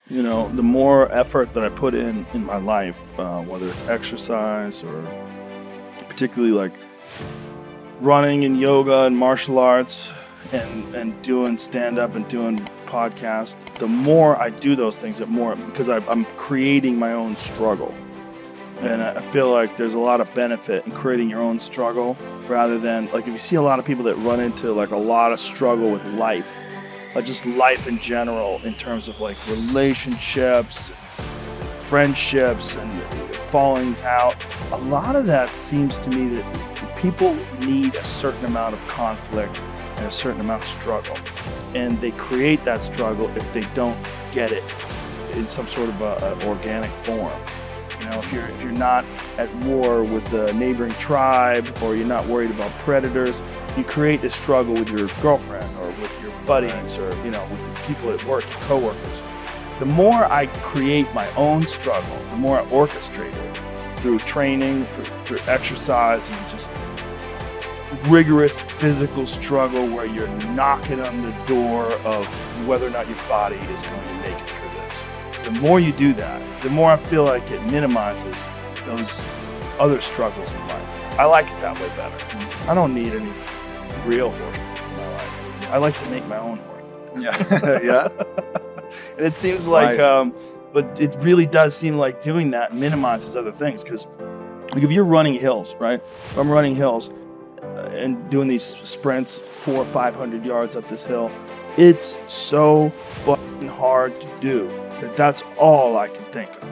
The more effort that I put in my life, whether it's exercise or particularly like running and yoga and martial arts and doing stand-up and doing podcast, the more I do those things, the more, because I'm creating my own struggle. And I feel like there's a lot of benefit in creating your own struggle rather than, like, if you see a lot of people that run into like a lot of struggle with life, like just life in general, in terms of like relationships, friendships, and fallings out. A lot of that seems to me that people need a certain amount of conflict and a certain amount of struggle, and they create that struggle if they don't get it in some sort of an organic form. If you're not at war with the neighboring tribe, or you're not worried about predators, you create this struggle with your girlfriend or with your buddies, or with the people at work, your coworkers. The more I create my own struggle, the more I orchestrate it through training, through exercise, and just rigorous physical struggle where you're knocking on the door of whether or not your body is going to make it through this. The more you do that, the more I feel like it minimizes those other struggles in life. I like it that way better. I don't need any real horse in my life. I like to make my own horse. Yeah. Yeah. And it seems like, but it really does seem like doing that minimizes other things. Because like if you're running hills, right? If I'm running hills and doing these sprints 400 or 500 yards up this hill, it's so fucking hard to do that's all I can think of.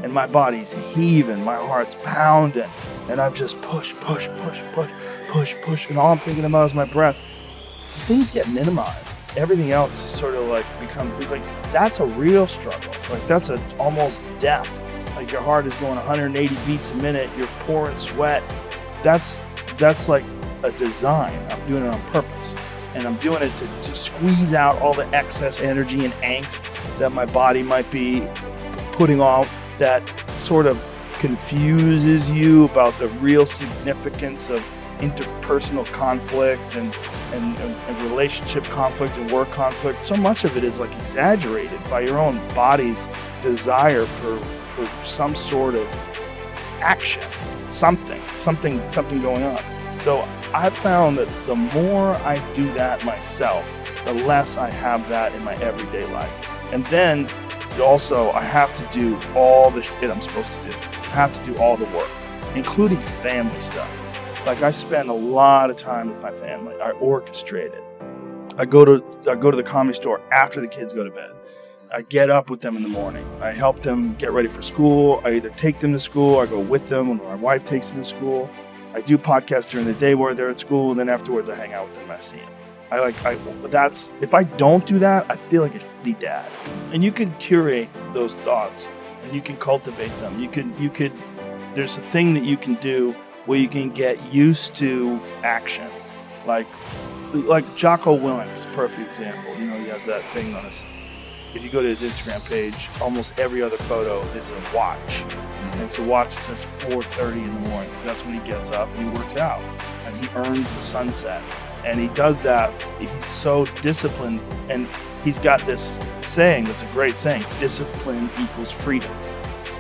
And my body's heaving, my heart's pounding, and I'm just push, and all I'm thinking about is my breath. Things get minimized. Everything else sort of like becomes like, that's a real struggle. Like that's almost death. Like your heart is going 180 beats a minute, you're pouring sweat. That's like a design. I'm doing it on purpose. And I'm doing it to squeeze out all the excess energy and angst that my body might be putting off, that sort of confuses you about the real significance of interpersonal conflict and relationship conflict and work conflict. So much of it is like exaggerated by your own body's desire for some sort of action, something going on. So I've found that the more I do that myself, the less I have that in my everyday life. And then also I have to do all the shit I'm supposed to do. I have to do all the work, including family stuff. Like I spend a lot of time with my family. I orchestrate it. I go to the comedy store after the kids go to bed. I get up with them in the morning. I help them get ready for school. I either take them to school, or I go with them when my wife takes them to school. I do podcasts during the day where they're at school, and then afterwards I hang out with them and I see them. If I don't do that, I feel like a shitty dad. And you can curate those thoughts and you can cultivate them. There's a thing that you can do where you can get used to action. Like Jocko Willink is a perfect example. He has that thing on his, if you go to his Instagram page, almost every other photo is a watch. And it's a watch that says 4:30 in the morning, because that's when he gets up and he works out and he earns the sunset. And he does that. He's so disciplined, and he's got this saying that's a great saying: discipline equals freedom.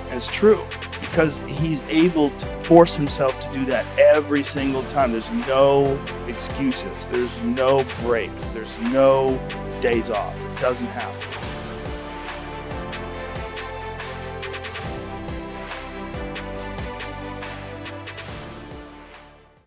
And it's true, because he's able to force himself to do that every single time. There's no excuses. There's no breaks. There's no days off. It doesn't happen.